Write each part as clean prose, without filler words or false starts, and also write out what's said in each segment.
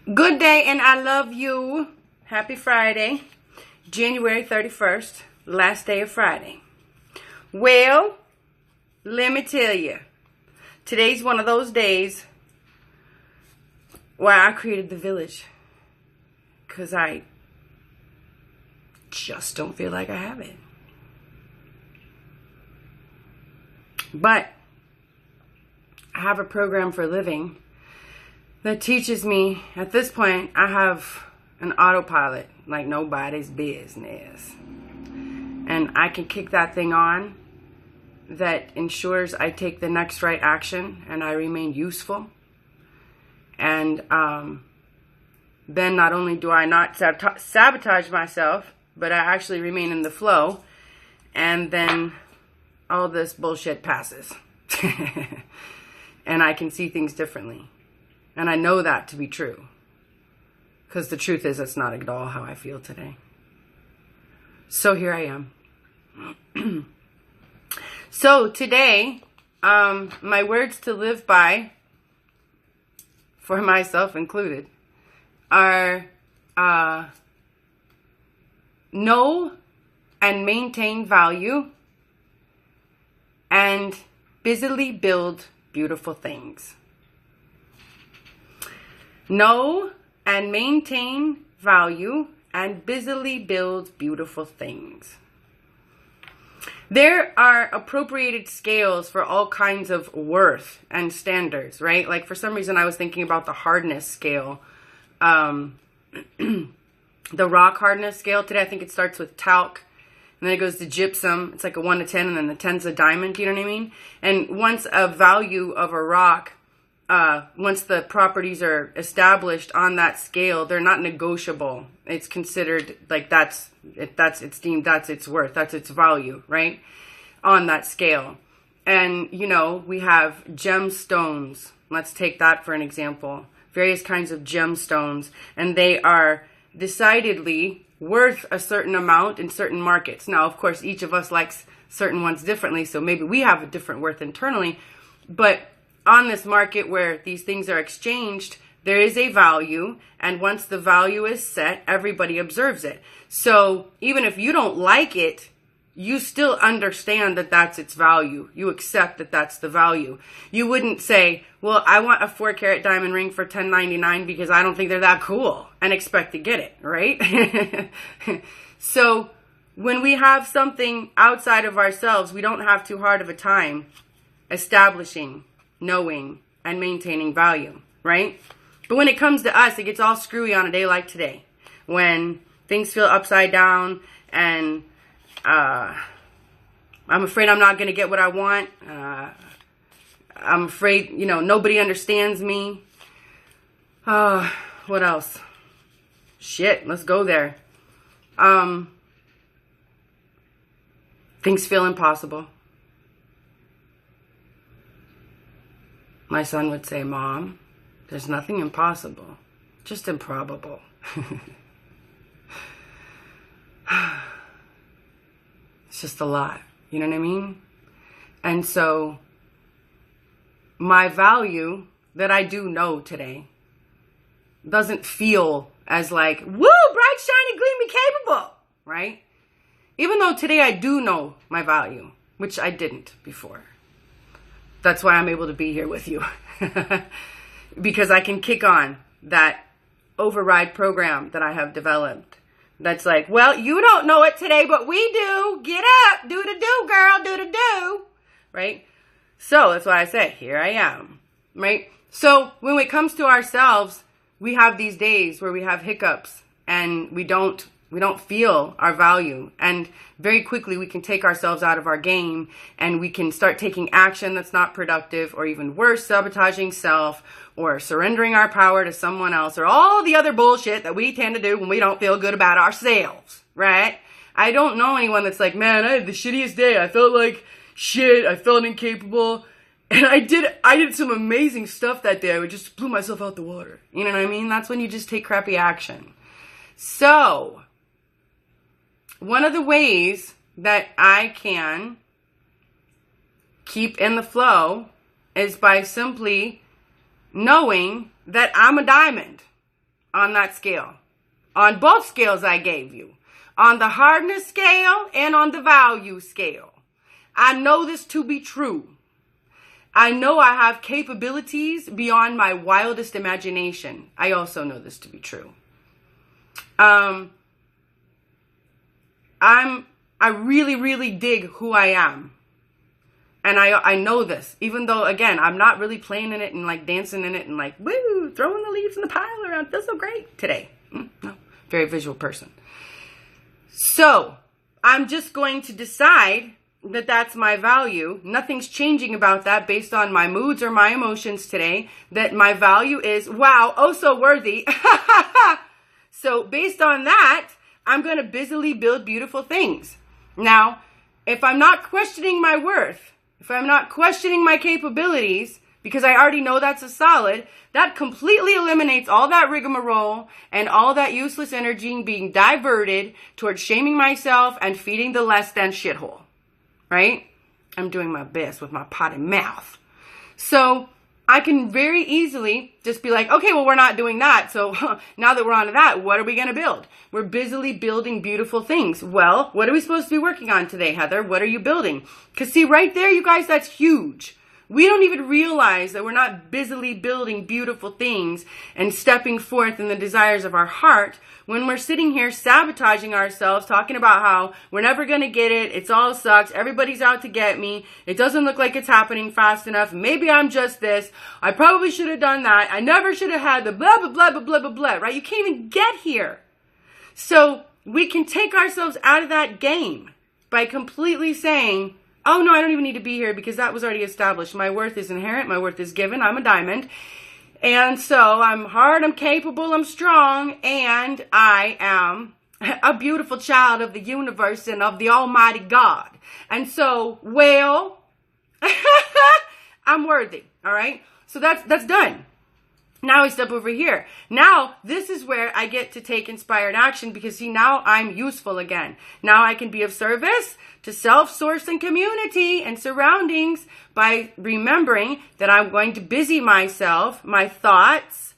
Good day, and I love you. Happy Friday, January 31st, last day of Friday. Well, let me tell you, today's one of those days where I created the village because I just don't feel like I have it. But I have a program for living that teaches me, at this point, I have an autopilot like nobody's business. And I can kick that thing on that ensures I take the next right action and I remain useful. And then not only do I not sabotage myself, but I actually remain in the flow. And then all this bullshit passes. And I can see things differently. And I know that to be true. Because the truth is, it's not at all how I feel today. So here I am. So today, my words to live by, for myself included, are know and maintain value and busily build beautiful things. Know and maintain value and busily build beautiful things. There are appropriated scales for all kinds of worth and standards, right? Like for some reason I was thinking about the hardness scale. The rock hardness scale today, I think it starts with talc. And then it goes to gypsum. It's like a 1 to 10, and then the 10's a diamond, you know what I mean? And once a value of a rock, once the properties are established on that scale, they're not negotiable. It's considered like it's deemed that's its worth, that's its value, right? On that scale. And, you know, we have gemstones. Let's take that for an example. Various kinds of gemstones. And they are decidedly worth a certain amount in certain markets. Now, of course, each of us likes certain ones differently, so maybe we have a different worth internally. But on this market where these things are exchanged, there is a value, and once the value is set, everybody observes it. So even if you don't like it, you still understand that that's its value. You accept that that's the value. You wouldn't say, well, I want a 4-carat diamond ring for $10.99 because I don't think they're that cool, and expect to get it, right? So when we have something outside of ourselves, we don't have too hard of a time establishing, knowing, and maintaining value, right? But when it comes to us, it gets all screwy on a day like today, when things feel upside down and I'm afraid I'm not going to get what I want. I'm afraid, you know, nobody understands me. What else? Shit, let's go there. Things feel impossible. My son would say, Mom, there's nothing impossible, just improbable. It's just a lot, you know what I mean? And so my value that I do know today doesn't feel as like, woo, bright, shiny, gleamy, capable, right? Even though today I do know my value, which I didn't before. That's why I'm able to be here with you. Because I can kick on that override program that I have developed. That's like, well, you don't know it today, but we do. Get up. Do the do, girl. Do the do. Right? So that's why I say, here I am. Right? So when it comes to ourselves, we have these days where we have hiccups and we don't feel our value. And very quickly we can take ourselves out of our game and we can start taking action that's not productive, or even worse, sabotaging self, or surrendering our power to someone else, or all the other bullshit that we tend to do when we don't feel good about ourselves, right? I don't know anyone that's like, man, I had the shittiest day. I felt like shit. I felt incapable. And I did some amazing stuff that day. I just blew myself out the water. You know what I mean? That's when you just take crappy action. So one of the ways that I can keep in the flow is by simply knowing that I'm a diamond. on that scale. On both scales I gave you. On the hardness scale and on the value scale. I know this to be true. I know I have capabilities beyond my wildest imagination. I also know this to be true. I really, really dig who I am. And I know this, even though, again, I'm not really playing in it and like dancing in it and like, woo, throwing the leaves in the pile around. Feels so great today. No, very visual person. So I'm just going to decide that that's my value. Nothing's changing about that based on my moods or my emotions today. That my value is, wow, oh so worthy. So based on that, I'm going to busily build beautiful things. Now, if I'm not questioning my worth, if I'm not questioning my capabilities, because I already know that's a solid, that completely eliminates all that rigmarole and all that useless energy being diverted towards shaming myself and feeding the less than shithole. Right? I'm doing my best with my potty mouth. So I can very easily just be like, okay, well, we're not doing that. So now that we're on to that, what are we going to build? We're busily building beautiful things. Well, what are we supposed to be working on today, Heather? What are you building? Because see, right there, you guys, that's huge. We don't even realize that we're not busily building beautiful things and stepping forth in the desires of our heart when we're sitting here sabotaging ourselves, talking about how we're never going to get it. It's all sucks. Everybody's out to get me. It doesn't look like it's happening fast enough. Maybe I'm just this. I probably should have done that. I never should have had the blah, blah, blah, blah, blah, blah, blah, right? You can't even get here. So we can take ourselves out of that game by completely saying, oh, no, I don't even need to be here because that was already established. My worth is inherent. My worth is given. I'm a diamond. And so I'm hard, I'm capable, I'm strong, and I am a beautiful child of the universe and of the Almighty God. And so, well, I'm worthy. All right? So that's done. Now I step over here. Now, this is where I get to take inspired action because, see, now I'm useful again. Now I can be of service to self, source, and community and surroundings by remembering that I'm going to busy myself, my thoughts,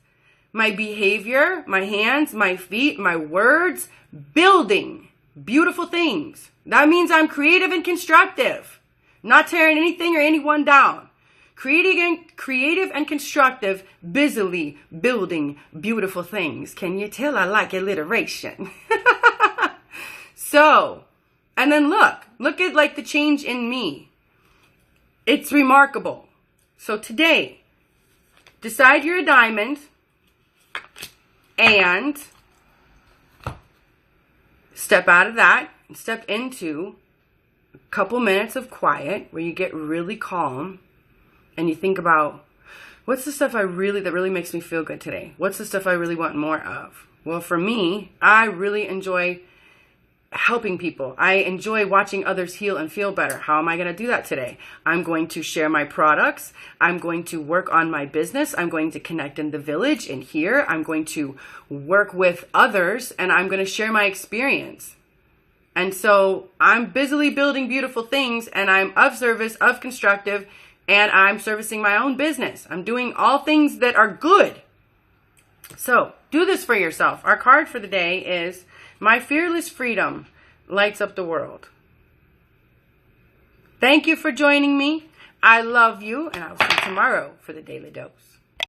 my behavior, my hands, my feet, my words, building beautiful things. That means I'm creative and constructive, not tearing anything or anyone down. Creative and constructive, busily building beautiful things. Can you tell I like alliteration? So, and then look at like the change in me. It's remarkable. So today, decide you're a diamond and step out of that and step into a couple minutes of quiet where you get really calm. And you think about, what's the stuff that really makes me feel good today? What's the stuff I really want more of? Well, for me, I really enjoy helping people. I enjoy watching others heal and feel better. How am I going to do that today? I'm going to share my products. I'm going to work on my business. I'm going to connect in the village and here. I'm going to work with others and I'm going to share my experience. And so I'm busily building beautiful things and I'm of service, of constructive, and I'm servicing my own business. I'm doing all things that are good. So do this for yourself. Our card for the day is My Fearless Freedom Lights Up the World. Thank you for joining me. I love you, and I'll see you tomorrow for the Daily Dose.